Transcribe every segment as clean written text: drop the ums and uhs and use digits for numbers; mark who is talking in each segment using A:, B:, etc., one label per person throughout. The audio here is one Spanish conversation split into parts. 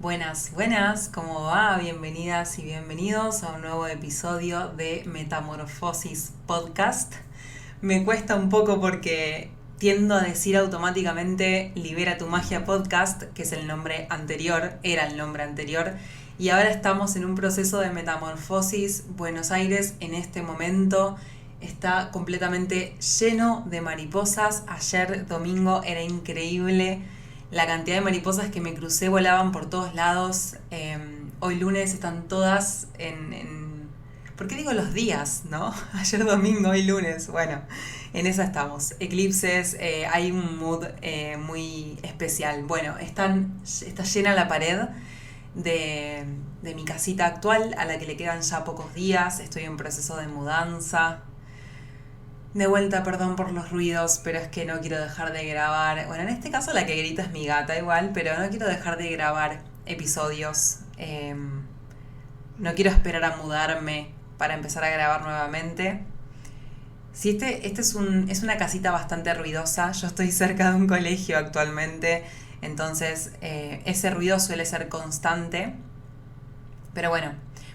A: Buenas, buenas, ¿cómo va? Bienvenidas y bienvenidos a un nuevo episodio de Metamorfosis Podcast. Me cuesta un poco porque tiendo a decir automáticamente Libera tu Magia Podcast, que es el nombre anterior, era el nombre anterior, y ahora estamos en un proceso de metamorfosis. Buenos Aires en este momento está completamente lleno de mariposas. Ayer domingo era increíble. La cantidad de mariposas que me crucé volaban por todos lados. Hoy lunes están todas en... ¿Por qué digo los días, no? Ayer domingo, hoy lunes. Bueno, en esa estamos. Eclipses, hay un mood muy especial. Bueno, está llena la pared de mi casita actual, a la que le quedan ya pocos días. Estoy en proceso de mudanza. De vuelta, perdón por los ruidos, pero es que no quiero dejar de grabar. Bueno, en este caso la que grita es mi gata igual, pero no quiero dejar de grabar episodios. No quiero esperar a mudarme para empezar a grabar nuevamente. Si este es una casita bastante ruidosa, yo estoy cerca de un colegio actualmente, entonces ese ruido suele ser constante. Pero bueno,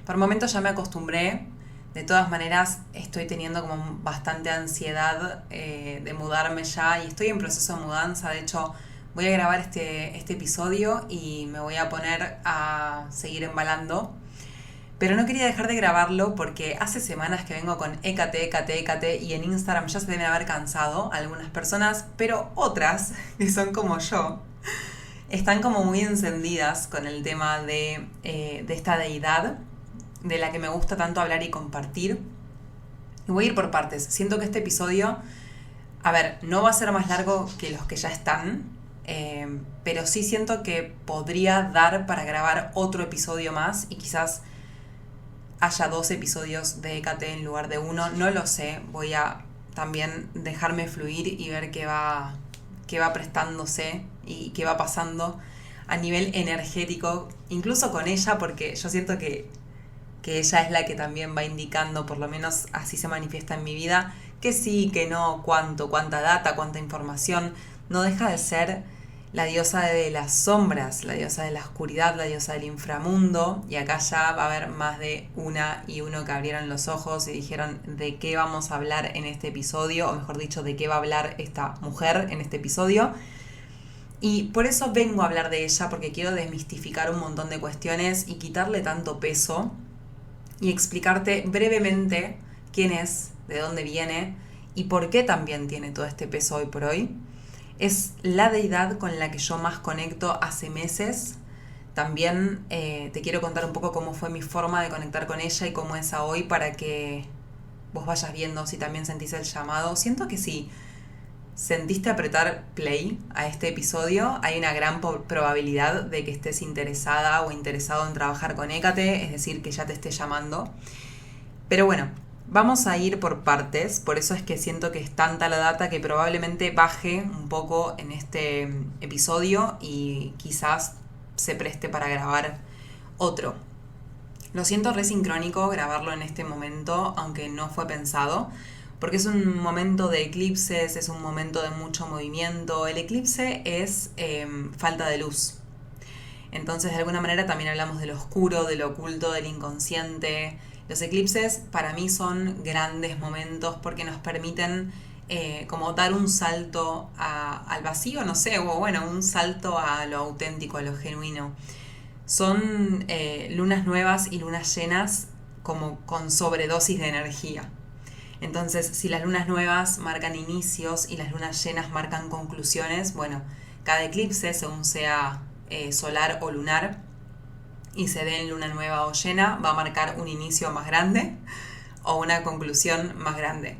A: por momentos ya me acostumbré. De todas maneras, estoy teniendo como bastante ansiedad de mudarme ya y estoy en proceso de mudanza. De hecho, voy a grabar este episodio y me voy a poner a seguir embalando. Pero no quería dejar de grabarlo porque hace semanas que vengo con Écate y en Instagram ya se deben haber cansado algunas personas, pero otras, que son como yo, están como muy encendidas con el tema de esta deidad de la que me gusta tanto hablar y compartir. Y voy a ir por partes. Siento que este episodio, a ver, no va a ser más largo que los que ya están, pero sí siento que podría dar para grabar otro episodio más y quizás haya 2 episodios de Hécate en lugar de uno. No lo sé, voy a también dejarme fluir y ver qué va prestándose y qué va pasando a nivel energético, incluso con ella, porque yo siento que ella es la que también va indicando, por lo menos así se manifiesta en mi vida, que sí, que no, cuánta data, cuánta información. No deja de ser la diosa de las sombras, la diosa de la oscuridad, la diosa del inframundo, y acá ya va a haber más de una y uno que abrieron los ojos y dijeron de qué vamos a hablar en este episodio, o mejor dicho, de qué va a hablar esta mujer en este episodio. Y por eso vengo a hablar de ella, porque quiero desmistificar un montón de cuestiones y quitarle tanto peso y explicarte brevemente quién es, de dónde viene y por qué también tiene todo este peso hoy por hoy. Es la deidad con la que yo más conecto hace meses. También te quiero contar un poco cómo fue mi forma de conectar con ella y cómo es a hoy, para que vos vayas viendo si también sentís el llamado. Siento que si sentiste apretar play a este episodio, hay una gran probabilidad de que estés interesada o interesado en trabajar con Hécate, es decir, que ya te esté llamando. Pero bueno, vamos a ir por partes, por eso es que siento que es tanta la data que probablemente baje un poco en este episodio y quizás se preste para grabar otro. Lo siento re sincrónico grabarlo en este momento, aunque no fue pensado, porque es un momento de eclipses, es un momento de mucho movimiento. El eclipse es falta de luz. Entonces, de alguna manera también hablamos de lo oscuro, de lo oculto, del inconsciente. Los eclipses para mí son grandes momentos porque nos permiten como dar un salto al vacío, no sé, o bueno, un salto a lo auténtico, a lo genuino. Son lunas nuevas y lunas llenas como con sobredosis de energía. Entonces, si las lunas nuevas marcan inicios y las lunas llenas marcan conclusiones, bueno, cada eclipse, según sea solar o lunar, y se dé en luna nueva o llena, va a marcar un inicio más grande o una conclusión más grande,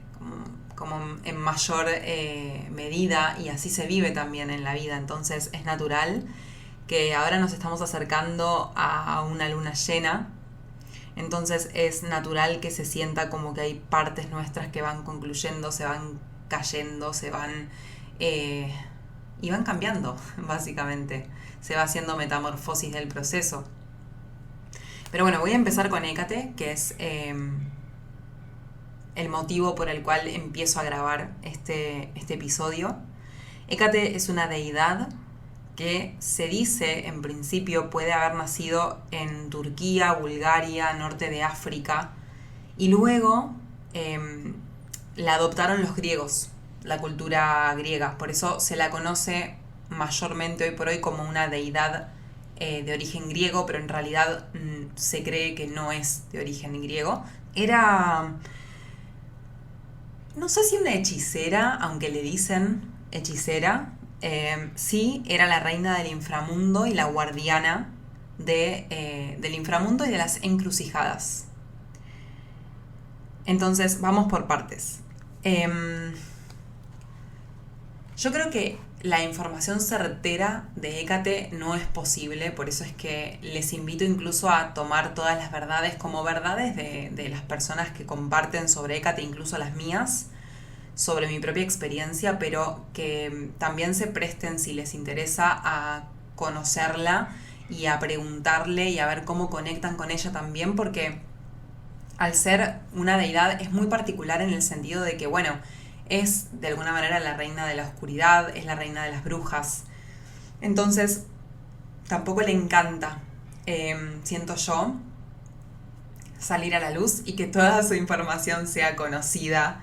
A: como en mayor medida, y así se vive también en la vida. Entonces es natural que ahora nos estamos acercando a una luna llena. Entonces es natural que se sienta como que hay partes nuestras que van concluyendo, se van cayendo, se van y van cambiando, básicamente. Se va haciendo metamorfosis del proceso. Pero bueno, voy a empezar con Hécate, que es el motivo por el cual empiezo a grabar este episodio. Hécate es una deidad que se dice, en principio, puede haber nacido en Turquía, Bulgaria, norte de África, y luego la adoptaron los griegos, la cultura griega. Por eso se la conoce mayormente hoy por hoy como una deidad de origen griego, pero en realidad se cree que no es de origen griego. Era, no sé si una hechicera, aunque le dicen hechicera, sí, era la reina del inframundo y la guardiana del inframundo y de las encrucijadas. Entonces, vamos por partes. Yo creo que la información certera de Hécate no es posible, por eso es que les invito incluso a tomar todas las verdades como verdades de las personas que comparten sobre Hécate, incluso las mías, sobre mi propia experiencia, pero que también se presten, si les interesa, a conocerla y a preguntarle y a ver cómo conectan con ella también, porque al ser una deidad es muy particular en el sentido de que, bueno, es de alguna manera la reina de la oscuridad, es la reina de las brujas. Entonces, tampoco le encanta, siento yo, salir a la luz y que toda su información sea conocida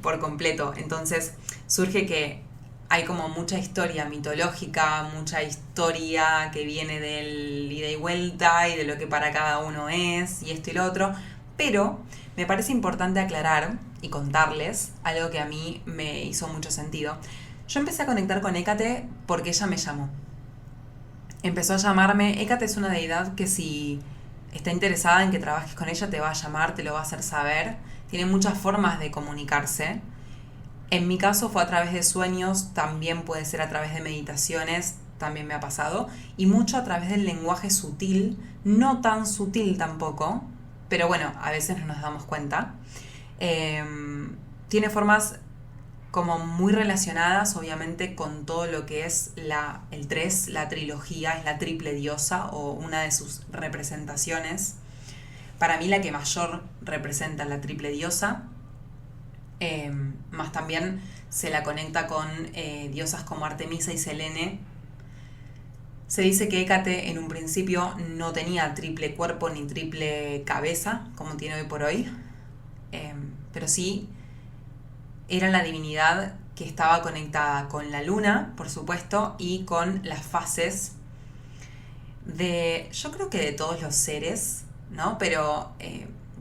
A: por completo. Entonces, surge que hay como mucha historia mitológica, mucha historia que viene del ida y vuelta y de lo que para cada uno es y esto y lo otro, pero me parece importante aclarar y contarles algo que a mí me hizo mucho sentido. Yo empecé a conectar con Hécate porque ella me llamó. Empezó a llamarme. Hécate es una deidad que si está interesada en que trabajes con ella te va a llamar, te lo va a hacer saber. Tiene muchas formas de comunicarse. En mi caso fue a través de sueños, también puede ser a través de meditaciones, también me ha pasado, y mucho a través del lenguaje sutil, no tan sutil tampoco, pero bueno, a veces no nos damos cuenta. Tiene formas como muy relacionadas, obviamente, con todo lo que es el 3, la trilogía, es la triple diosa o una de sus representaciones. Para mí la que mayor representa la triple diosa. Más también se la conecta con diosas como Artemisa y Selene. Se dice que Hécate en un principio no tenía triple cuerpo ni triple cabeza, como tiene hoy por hoy, pero sí era la divinidad que estaba conectada con la luna, por supuesto, y con las fases yo creo que de todos los seres, ¿no? Pero,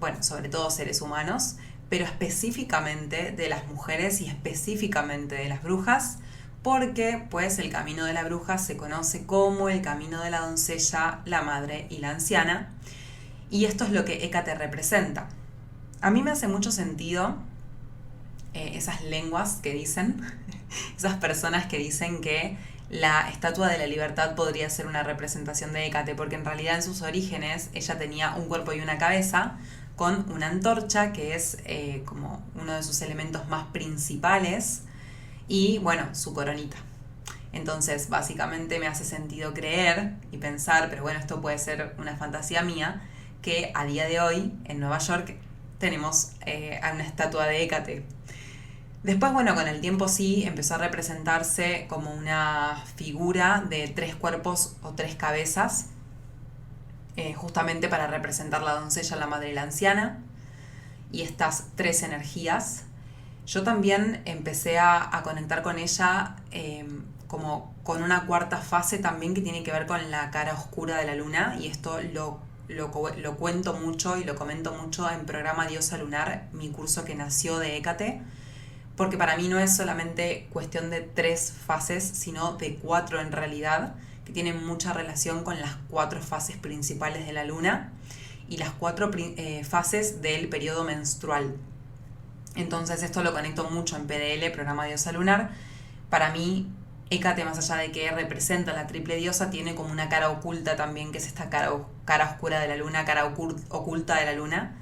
A: bueno, sobre todo seres humanos, pero específicamente de las mujeres y específicamente de las brujas, porque pues el camino de la bruja se conoce como el camino de la doncella, la madre y la anciana, y esto es lo que Hécate representa. A mí me hace mucho sentido esas lenguas que dicen, esas personas que dicen que la Estatua de la Libertad podría ser una representación de Hécate, porque en realidad en sus orígenes ella tenía un cuerpo y una cabeza, con una antorcha, que es como uno de sus elementos más principales, y bueno, su coronita. Entonces, básicamente me hace sentido creer y pensar, pero bueno, esto puede ser una fantasía mía, que a día de hoy, en Nueva York, tenemos a una estatua de Hécate. Después, bueno, con el tiempo sí empezó a representarse como una figura de 3 cuerpos o 3 cabezas, justamente para representar la doncella, la madre y la anciana, y estas 3 energías. Yo también empecé a conectar con ella como con una cuarta fase también que tiene que ver con la cara oscura de la luna, y esto lo cuento mucho y lo comento mucho en Programa Diosa Lunar, mi curso que nació de Hécate, porque para mí no es solamente cuestión de 3 fases, sino de 4 en realidad, que tienen mucha relación con las 4 fases principales de la luna y las 4 fases del periodo menstrual. Entonces esto lo conecto mucho en PDL, Programa Diosa Lunar. Para mí, Hécate, más allá de que representa la triple diosa, tiene como una cara oculta también, que es esta cara oscura de la luna, cara oculta de la luna,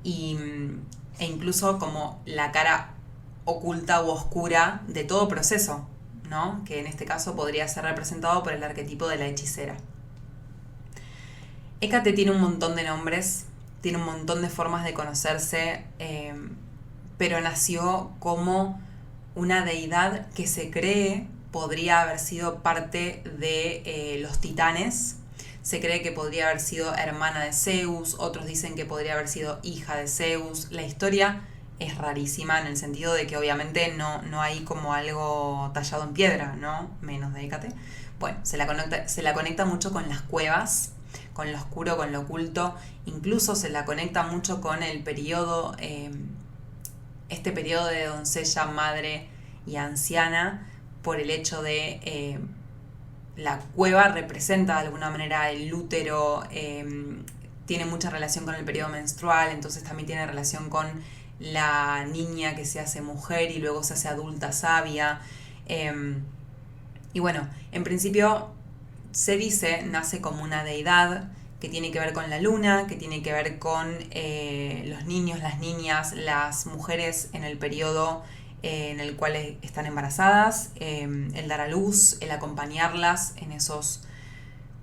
A: e incluso como la cara oculta u oscura de todo proceso, ¿no? Que en este caso podría ser representado por el arquetipo de la hechicera. Hécate tiene un montón de nombres, tiene un montón de formas de conocerse, pero nació como una deidad que se cree podría haber sido parte de los titanes. Se cree que podría haber sido hermana de Zeus, otros dicen que podría haber sido hija de Zeus. La historia es rarísima en el sentido de que obviamente no hay como algo tallado en piedra, ¿no? Menos de Hécate. Bueno, se la conecta mucho con las cuevas, con lo oscuro, con lo oculto. Incluso se la conecta mucho con el periodo, este periodo de doncella, madre y anciana, por el hecho de la cueva representa de alguna manera el útero, tiene mucha relación con el periodo menstrual, entonces también tiene relación con la niña que se hace mujer y luego se hace adulta sabia. Y bueno, en principio se dice, nace como una deidad que tiene que ver con la luna, que tiene que ver con los niños, las niñas, las mujeres en el periodo en el cual están embarazadas, el dar a luz, el acompañarlas en esos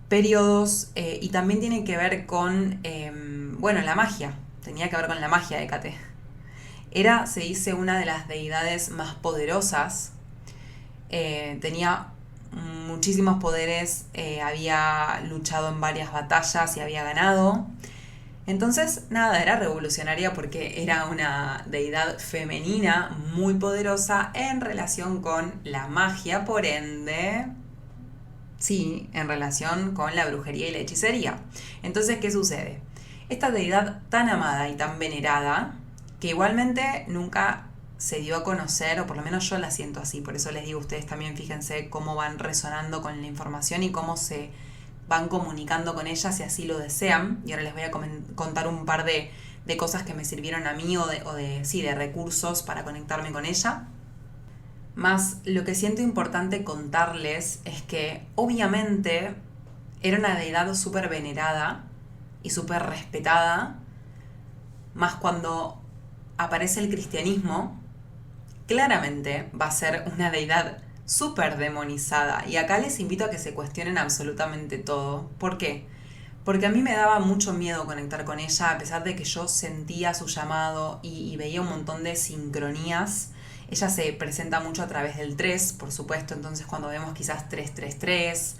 A: periodos, y también tiene que ver con, la magia, tenía que ver con la magia de Hécate. Era, se dice, una de las deidades más poderosas, tenía muchísimos poderes, había luchado en varias batallas y había ganado. Entonces, nada, era revolucionaria porque era una deidad femenina muy poderosa en relación con la magia, por ende, sí, en relación con la brujería y la hechicería. Entonces, ¿qué sucede? Esta deidad tan amada y tan venerada, que igualmente nunca se dio a conocer, o por lo menos yo la siento así, por eso les digo, ustedes también fíjense cómo van resonando con la información y cómo se van comunicando con ella si así lo desean. Y ahora les voy a contar un par de cosas que me sirvieron a mí o de recursos para conectarme con ella. Más lo que siento importante contarles es que obviamente era una deidad súper venerada y súper respetada, más cuando aparece el cristianismo, claramente va a ser una deidad súper demonizada. Y acá les invito a que se cuestionen absolutamente todo. ¿Por qué? Porque a mí me daba mucho miedo conectar con ella, a pesar de que yo sentía su llamado y veía un montón de sincronías. Ella se presenta mucho a través del 3, por supuesto, entonces cuando vemos quizás 333,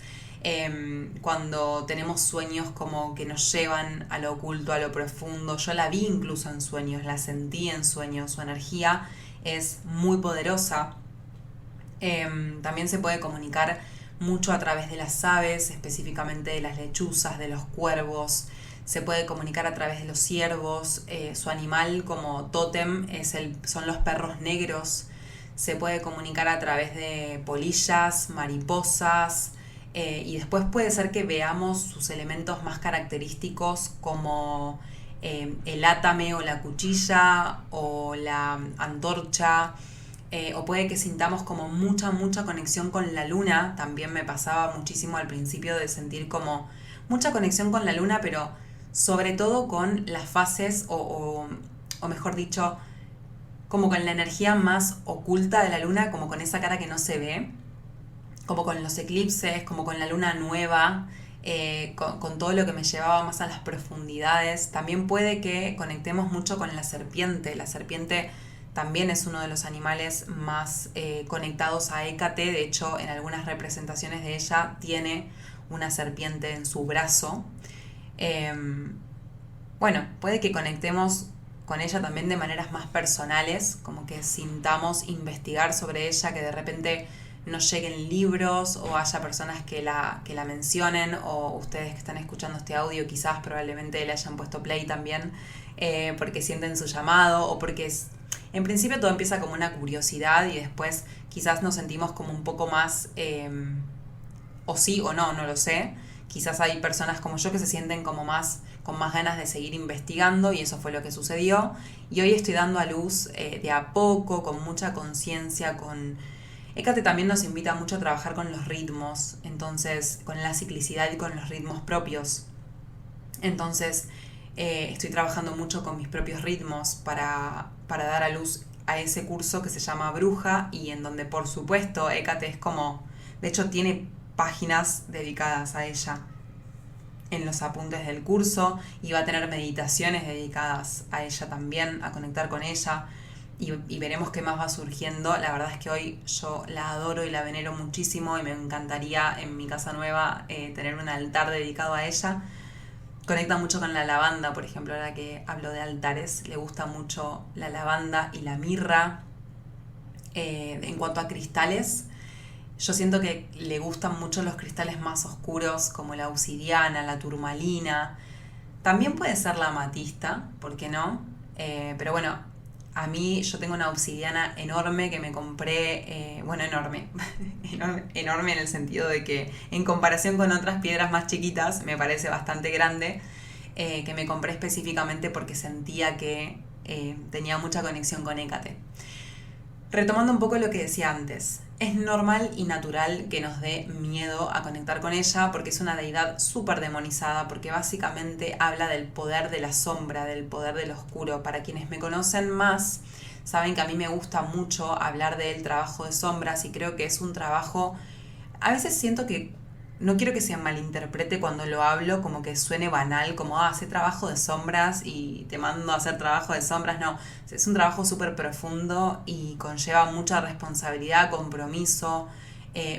A: cuando tenemos sueños como que nos llevan a lo oculto, a lo profundo. Yo la vi incluso en sueños, la sentí en sueños, su energía es muy poderosa. También se puede comunicar mucho a través de las aves, específicamente de las lechuzas, de los cuervos. Se puede comunicar a través de los ciervos. Su animal como tótem son los perros negros. Se puede comunicar a través de polillas, mariposas. Y después puede ser que veamos sus elementos más característicos como el átame o la cuchilla o la antorcha. O puede que sintamos como mucha conexión con la luna. También me pasaba muchísimo al principio de sentir como mucha conexión con la luna, pero sobre todo con las fases o mejor dicho, como con la energía más oculta de la luna, como con esa cara que no se ve, como con los eclipses, como con la luna nueva, con todo lo que me llevaba más a las profundidades. También puede que conectemos mucho con la serpiente. La serpiente también es uno de los animales más conectados a Hécate. De hecho, en algunas representaciones de ella tiene una serpiente en su brazo. Puede que conectemos con ella también de maneras más personales, como que sintamos investigar sobre ella, que de repente nos lleguen libros o haya personas que la mencionen, o ustedes que están escuchando este audio quizás probablemente le hayan puesto play también, porque sienten su llamado o porque en principio todo empieza como una curiosidad y después quizás nos sentimos como un poco más, o sí o no lo sé. Quizás hay personas como yo que se sienten como con más ganas de seguir investigando, y eso fue lo que sucedió. Y hoy estoy dando a luz de a poco, con mucha conciencia, Hécate también nos invita mucho a trabajar con los ritmos, entonces con la ciclicidad y con los ritmos propios. Entonces estoy trabajando mucho con mis propios ritmos para dar a luz a ese curso que se llama Bruja, y en donde por supuesto Hécate es como, de hecho tiene páginas dedicadas a ella en los apuntes del curso, y va a tener meditaciones dedicadas a ella también, a conectar con ella. y veremos qué más va surgiendo. La verdad es que hoy yo la adoro y la venero muchísimo y me encantaría en mi casa nueva tener un altar dedicado a ella. Conecta mucho con la lavanda, por ejemplo, ahora que hablo de altares, le gusta mucho la lavanda y la mirra. En cuanto a cristales, yo siento que le gustan mucho los cristales más oscuros, como la obsidiana, la turmalina. También puede ser la amatista, ¿por qué no? Pero bueno, a mí yo tengo una obsidiana enorme que me compré, bueno, enorme, enorme en el sentido de que en comparación con otras piedras más chiquitas me parece bastante grande, que me compré específicamente porque sentía que tenía mucha conexión con Hécate. Retomando un poco lo que decía antes, es normal y natural que nos dé miedo a conectar con ella porque es una deidad súper demonizada, porque básicamente habla del poder de la sombra, del poder del oscuro. Para quienes me conocen más, saben que a mí me gusta mucho hablar del trabajo de sombras y creo que es un trabajo, a veces siento que no quiero que se malinterprete cuando lo hablo como que suene banal, como hace trabajo de sombras y te mando a hacer trabajo de sombras. No, es un trabajo súper profundo y conlleva mucha responsabilidad, compromiso,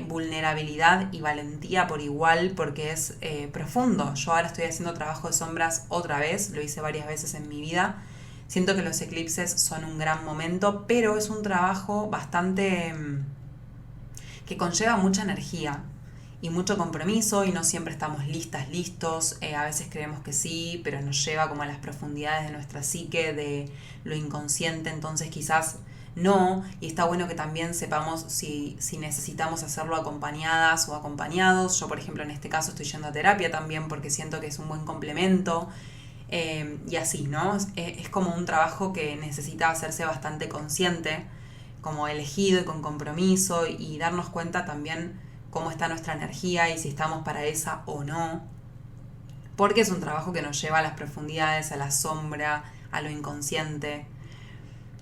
A: vulnerabilidad y valentía por igual porque es profundo. Yo ahora estoy haciendo trabajo de sombras otra vez, lo hice varias veces en mi vida. Siento que los eclipses son un gran momento, pero es un trabajo bastante que conlleva mucha energía y mucho compromiso y no siempre estamos listos, a veces creemos que sí, pero nos lleva como a las profundidades de nuestra psique, de lo inconsciente, entonces quizás no, y está bueno que también sepamos si necesitamos hacerlo acompañadas o acompañados. Yo, por ejemplo, en este caso estoy yendo a terapia también porque siento que es un buen complemento, y así, ¿no? Es como un trabajo que necesita hacerse bastante consciente, como elegido y con compromiso, y darnos cuenta también cómo está nuestra energía y si estamos para esa o no, porque es un trabajo que nos lleva a las profundidades, a la sombra, a lo inconsciente.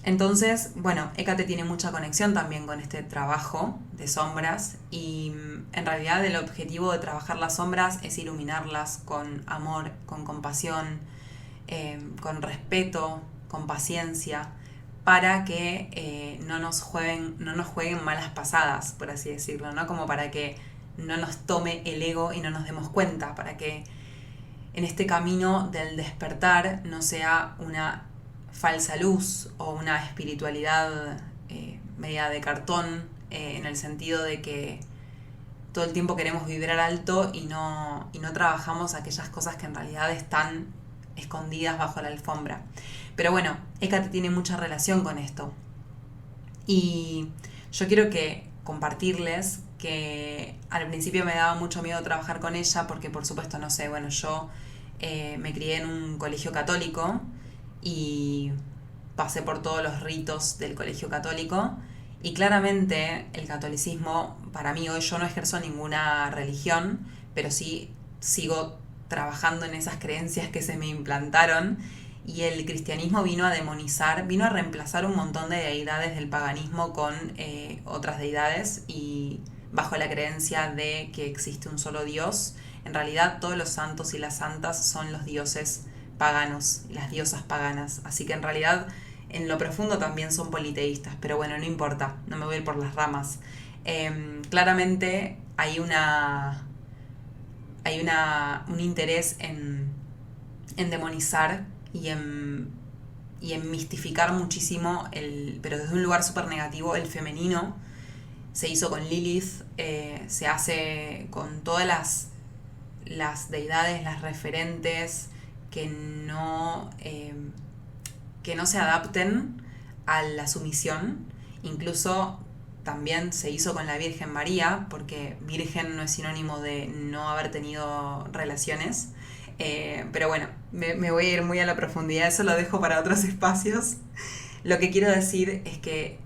A: Entonces, bueno, Hécate tiene mucha conexión también con este trabajo de sombras y en realidad el objetivo de trabajar las sombras es iluminarlas con amor, con compasión, con respeto, con paciencia, para que no nos jueguen malas pasadas, por así decirlo, ¿no? Como para que no nos tome el ego y no nos demos cuenta, para que en este camino del despertar no sea una falsa luz o una espiritualidad media de cartón, en el sentido de que todo el tiempo queremos vibrar alto y no trabajamos aquellas cosas que en realidad están escondidas bajo la alfombra. Pero bueno, Hécate tiene mucha relación con esto. Y yo quiero compartirles que al principio me daba mucho miedo trabajar con ella porque, por supuesto, no sé, bueno, yo me crié en un colegio católico y pasé por todos los ritos del colegio católico y claramente el catolicismo, para mí hoy yo no ejerzo ninguna religión, pero sí sigo trabajando en esas creencias que se me implantaron, y el cristianismo vino a demonizar, vino a reemplazar un montón de deidades del paganismo con otras deidades, y bajo la creencia de que existe un solo Dios. En realidad todos los santos y las santas son los dioses paganos, las diosas paganas, así que en realidad en lo profundo también son politeístas, pero bueno, no importa, no me voy a ir por las ramas. Claramente hay un interés en demonizar y en mistificar muchísimo, pero desde un lugar súper negativo, el femenino. Se hizo con Lilith, se hace con todas las deidades, las referentes que no se adapten a la sumisión. Incluso también se hizo con la Virgen María, porque virgen no es sinónimo de no haber tenido relaciones. Pero bueno, me voy a ir muy a la profundidad, eso lo dejo para otros espacios. Lo que quiero decir es que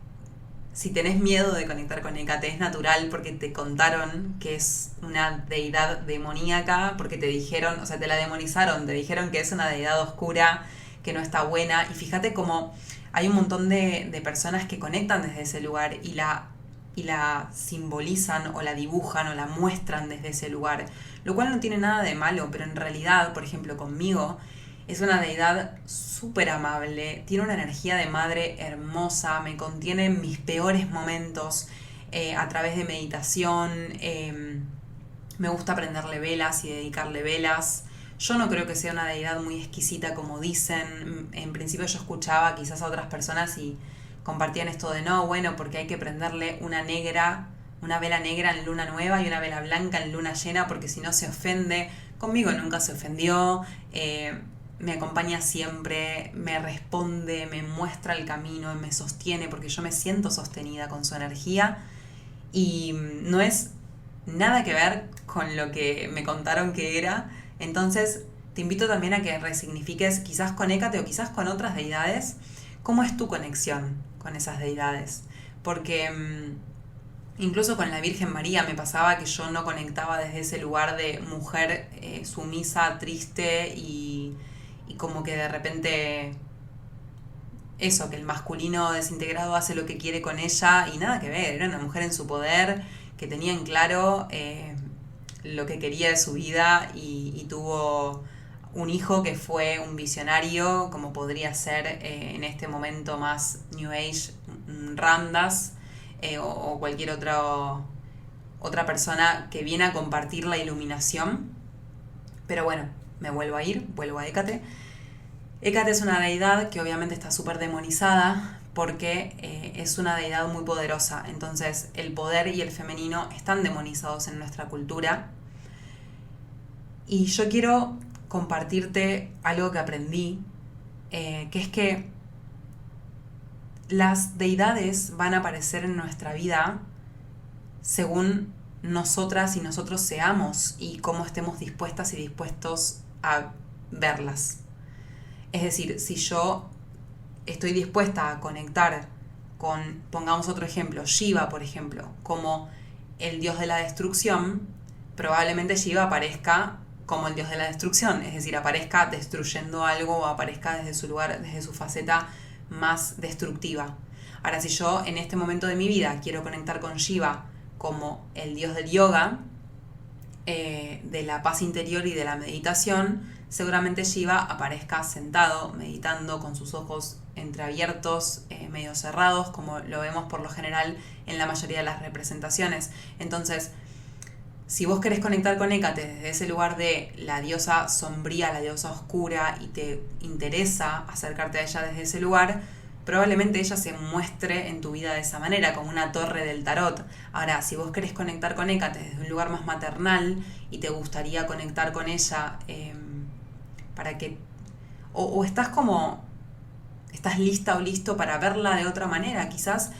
A: si tenés miedo de conectar con Hécate, es natural, porque te contaron que es una deidad demoníaca, porque te dijeron, o sea, te la demonizaron, te dijeron que es una deidad oscura, que no está buena, y fíjate cómo hay un montón de personas que conectan desde ese lugar y la simbolizan o la dibujan o la muestran desde ese lugar, lo cual no tiene nada de malo, pero en realidad, por ejemplo, conmigo, Es una deidad súper amable, tiene una energía de madre hermosa, me contiene en mis peores momentos a través de meditación. Me gusta prenderle velas y dedicarle velas. Yo no creo que sea una deidad muy exquisita como dicen. En principio yo escuchaba quizás a otras personas y compartían esto de no, bueno, porque hay que prenderle una vela negra en luna nueva y una vela blanca en luna llena porque si no se ofende. Conmigo nunca se ofendió, me acompaña siempre, me responde, me muestra el camino, me sostiene porque yo me siento sostenida con su energía y no es nada que ver con lo que me contaron que era. Entonces te invito también a que resignifiques quizás con Hécate o quizás con otras deidades, cómo es tu conexión con esas deidades. Porque incluso con la Virgen María me pasaba que yo no conectaba desde ese lugar de mujer sumisa, triste y como que de repente eso, que el masculino desintegrado hace lo que quiere con ella y nada que ver, era una mujer en su poder que tenía en claro lo que quería de su vida y tuvo un hijo que fue un visionario, como podría ser en este momento más New Age, Ramdas, o cualquier otra persona que viene a compartir la iluminación. Pero bueno, me vuelvo a Hécate. Hécate es una deidad que obviamente está súper demonizada porque es una deidad muy poderosa. Entonces el poder y el femenino están demonizados en nuestra cultura. Y yo quiero compartirte algo que aprendí, que es que las deidades van a aparecer en nuestra vida según nosotras y nosotros seamos y cómo estemos dispuestas y dispuestos a verlas. Es decir, si yo estoy dispuesta a conectar con, pongamos otro ejemplo, Shiva, por ejemplo, como el dios de la destrucción, probablemente Shiva aparezca como el dios de la destrucción, es decir, aparezca destruyendo algo o aparezca desde su lugar, desde su faceta más destructiva. Ahora, si yo en este momento de mi vida quiero conectar con Shiva como el dios del yoga, de la paz interior y de la meditación, seguramente Shiva aparezca sentado, meditando, con sus ojos entreabiertos, medio cerrados, como lo vemos por lo general en la mayoría de las representaciones. Entonces, si vos querés conectar con Hécate desde ese lugar de la diosa sombría, la diosa oscura, y te interesa acercarte a ella desde ese lugar, probablemente ella se muestre en tu vida de esa manera, como una torre del tarot. Ahora, si vos querés conectar con Hécate desde un lugar más maternal y te gustaría conectar con ella para que... O estás como... estás lista o listo para verla de otra manera, quizás...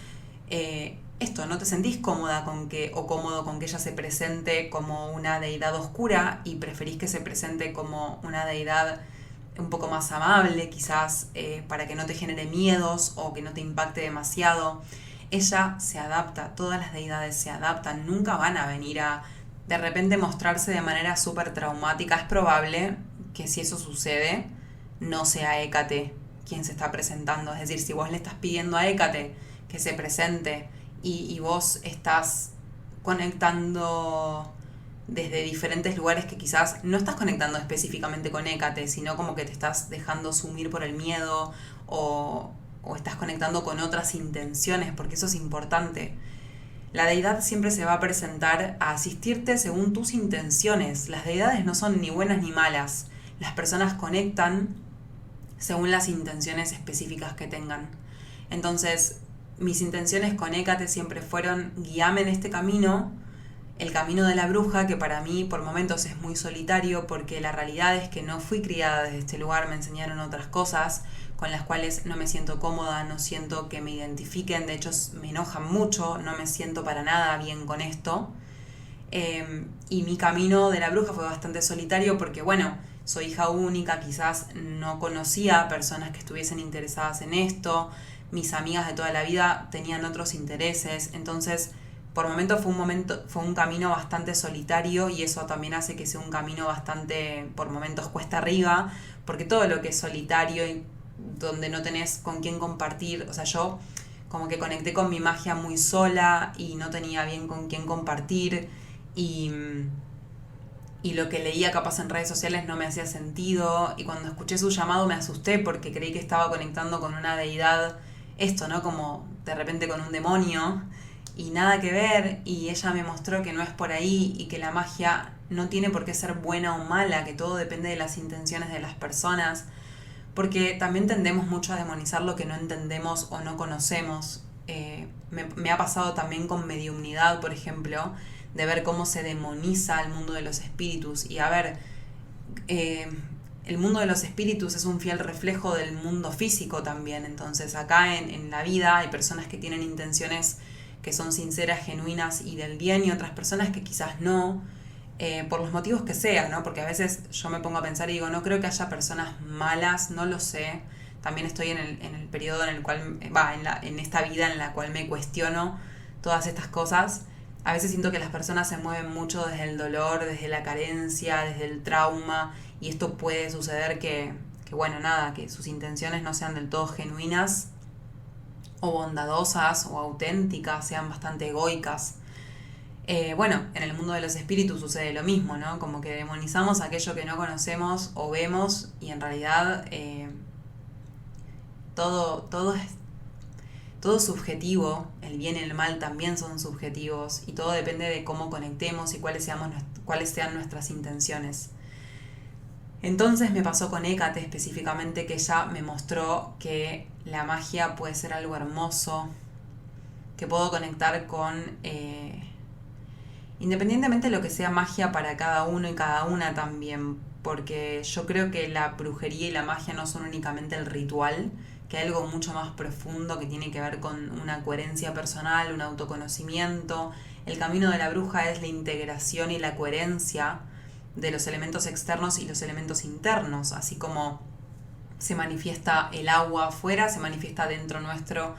A: no te sentís cómoda con que, o cómodo con que ella se presente como una deidad oscura y preferís que se presente como una deidad un poco más amable, quizás para que no te genere miedos o que no te impacte demasiado. Ella se adapta, todas las deidades se adaptan, nunca van a venir a de repente mostrarse de manera súper traumática. Es probable que si eso sucede, no sea Hécate quien se está presentando. Es decir, si vos le estás pidiendo a Hécate que se presente y vos estás conectando desde diferentes lugares que quizás no estás conectando específicamente con Hécate, sino como que te estás dejando sumir por el miedo o estás conectando con otras intenciones, porque eso es importante. La deidad siempre se va a presentar a asistirte según tus intenciones. Las deidades no son ni buenas ni malas. Las personas conectan según las intenciones específicas que tengan. Entonces, mis intenciones con Hécate siempre fueron guiarme en este camino, el camino de la bruja, que para mí por momentos es muy solitario, porque la realidad es que no fui criada desde este lugar, me enseñaron otras cosas con las cuales no me siento cómoda, no siento que me identifiquen, de hecho me enojan mucho, no me siento para nada bien con esto. Y mi camino de la bruja fue bastante solitario porque, bueno, soy hija única, quizás no conocía personas que estuviesen interesadas en esto, mis amigas de toda la vida tenían otros intereses, entonces por momentos fue un camino bastante solitario y eso también hace que sea un camino bastante, por momentos cuesta arriba, porque todo lo que es solitario y donde no tenés con quién compartir, o sea, yo como que conecté con mi magia muy sola y no tenía bien con quién compartir y y lo que leía capaz en redes sociales no me hacía sentido, y cuando escuché su llamado me asusté porque creí que estaba conectando con una deidad, esto, ¿no? Como de repente con un demonio, y nada que ver, y ella me mostró que no es por ahí y que la magia no tiene por qué ser buena o mala, que todo depende de las intenciones de las personas, porque también tendemos mucho a demonizar lo que no entendemos o no conocemos. Me ha pasado también con mediumnidad, por ejemplo, de ver cómo se demoniza el mundo de los espíritus. Y a ver, el mundo de los espíritus es un fiel reflejo del mundo físico también. Entonces acá en la vida hay personas que tienen intenciones que son sinceras, genuinas y del bien, y otras personas que quizás no, por los motivos que sean, ¿no? Porque a veces yo me pongo a pensar y digo, no creo que haya personas malas, no lo sé. También estoy en el periodo en el cual, en esta vida en la cual me cuestiono todas estas cosas. A veces siento que las personas se mueven mucho desde el dolor, desde la carencia, desde el trauma, y esto puede suceder que bueno, nada, que sus intenciones no sean del todo genuinas o bondadosas o auténticas, sean bastante egoicas. Bueno, en el mundo de los espíritus sucede lo mismo, ¿no? Como que demonizamos aquello que no conocemos o vemos, y en realidad todo es subjetivo, el bien y el mal también son subjetivos, y todo depende de cómo conectemos y cuáles sean nuestras intenciones. Entonces me pasó con Hécate específicamente, que ella me mostró que la magia puede ser algo hermoso, que puedo conectar con, independientemente de lo que sea magia para cada uno y cada una también, porque yo creo que la brujería y la magia no son únicamente el ritual, que hay algo mucho más profundo que tiene que ver con una coherencia personal, un autoconocimiento. El camino de la bruja es la integración y la coherencia de los elementos externos y los elementos internos, así como se manifiesta el agua afuera, se manifiesta dentro nuestro,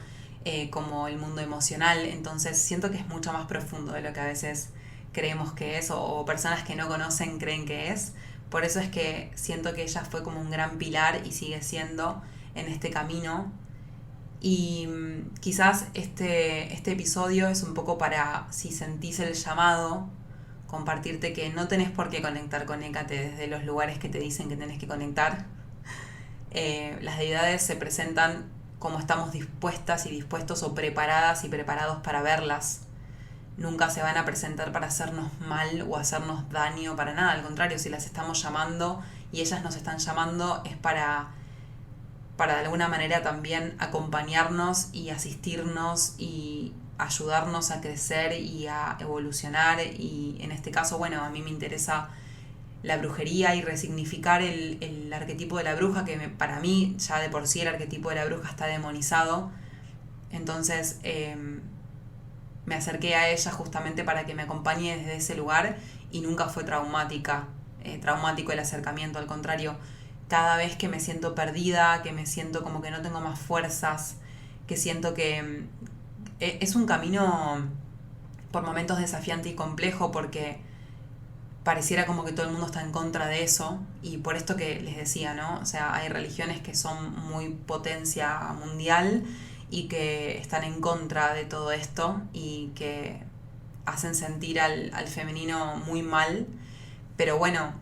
A: como el mundo emocional. Entonces siento que es mucho más profundo de lo que a veces creemos que es, o personas que no conocen creen que es. Por eso es que siento que ella fue como un gran pilar y sigue siendo en este camino. Y quizás este episodio es un poco para, si sentís el llamado, compartirte que no tenés por qué conectar con Hécate desde los lugares que te dicen que tenés que conectar. Las deidades se presentan como estamos dispuestas y dispuestos, o preparadas y preparados para verlas. Nunca se van a presentar para hacernos mal o hacernos daño, para nada. Al contrario, si las estamos llamando y ellas nos están llamando, es para de alguna manera también acompañarnos y asistirnos y ayudarnos a crecer y a evolucionar. Y en este caso, bueno, a mí me interesa la brujería y resignificar el arquetipo de la bruja, que para mí ya de por sí el arquetipo de la bruja está demonizado. Entonces me acerqué a ella justamente para que me acompañe desde ese lugar, y nunca fue traumático el acercamiento. Al contrario, cada vez que me siento perdida, que me siento como que no tengo más fuerzas, que siento que es un camino por momentos desafiante y complejo, porque pareciera como que todo el mundo está en contra de eso, y por esto que les decía, ¿no? O sea, hay religiones que son muy potencia mundial y que están en contra de todo esto y que hacen sentir al femenino muy mal. Pero bueno,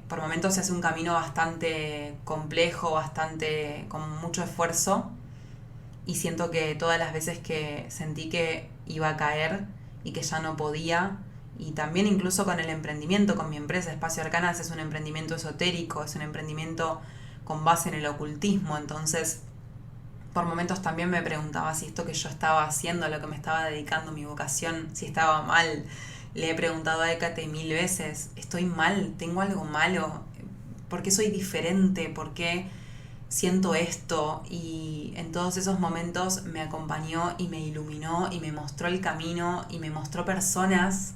A: por momentos se hace un camino bastante complejo, bastante con mucho esfuerzo, y siento que todas las veces que sentí que iba a caer y que ya no podía, y también incluso con el emprendimiento, con mi empresa Espacio Arcanas, es un emprendimiento esotérico, es un emprendimiento con base en el ocultismo. Entonces por momentos también me preguntaba si esto que yo estaba haciendo, a lo que me estaba dedicando, mi vocación, si estaba mal. Le he preguntado a Hécate 1000 veces, ¿estoy mal? ¿Tengo algo malo? ¿Por qué soy diferente? ¿Por qué siento esto? Y en todos esos momentos me acompañó y me iluminó y me mostró el camino y me mostró personas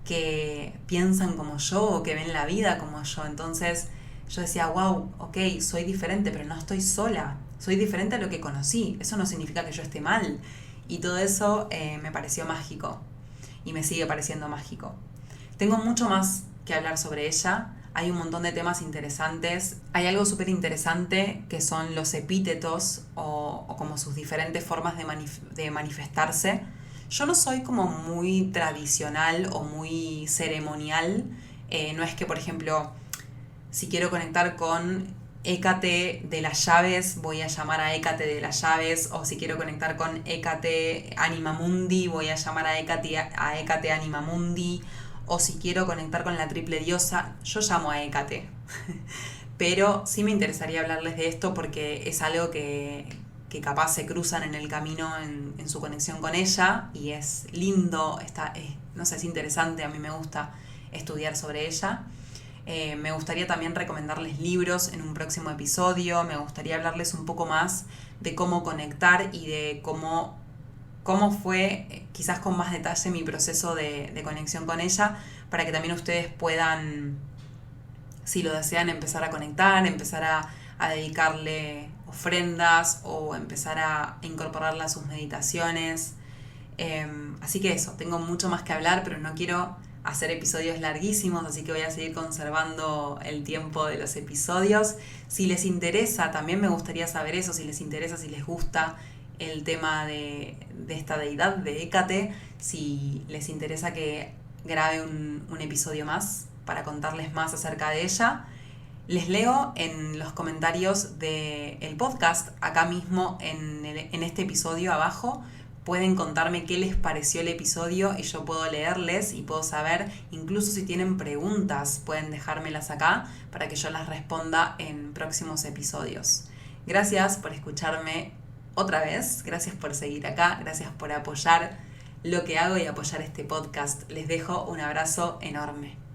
A: que piensan como yo o que ven la vida como yo. Entonces yo decía, wow, ok, soy diferente, pero no estoy sola. Soy diferente a lo que conocí. Eso no significa que yo esté mal. Y todo eso me pareció mágico. Y me sigue pareciendo mágico. Tengo mucho más que hablar sobre ella. Hay un montón de temas interesantes. Hay algo súper interesante que son los epítetos o como sus diferentes formas de manifestarse. Yo no soy como muy tradicional o muy ceremonial No es que, por ejemplo, si quiero conectar con Hécate de las llaves, voy a llamar a Hécate de las llaves, o si quiero conectar con Hécate Anima Mundi, voy a llamar a Hécate Anima Mundi, o si quiero conectar con la triple diosa, yo llamo a Hécate. Pero sí me interesaría hablarles de esto porque es algo que capaz se cruzan en el camino en su conexión con ella, y es lindo, no sé, es interesante, a mí me gusta estudiar sobre ella. Me gustaría también recomendarles libros en un próximo episodio. Me gustaría hablarles un poco más de cómo conectar y de cómo fue, quizás con más detalle, mi proceso de conexión con ella, para que también ustedes puedan, si lo desean, empezar a conectar, empezar a dedicarle ofrendas o empezar a incorporarla a sus meditaciones. Así que eso, tengo mucho más que hablar, pero no quiero hacer episodios larguísimos, así que voy a seguir conservando el tiempo de los episodios. Si les interesa, también me gustaría saber eso, si les interesa, si les gusta el tema de esta deidad, de Hécate, si les interesa que grabe un episodio más para contarles más acerca de ella. Les leo en los comentarios del podcast, acá mismo en este episodio abajo. Pueden contarme qué les pareció el episodio y yo puedo leerles y puedo saber, incluso si tienen preguntas, pueden dejármelas acá para que yo las responda en próximos episodios. Gracias por escucharme otra vez, gracias por seguir acá, gracias por apoyar lo que hago y apoyar este podcast. Les dejo un abrazo enorme.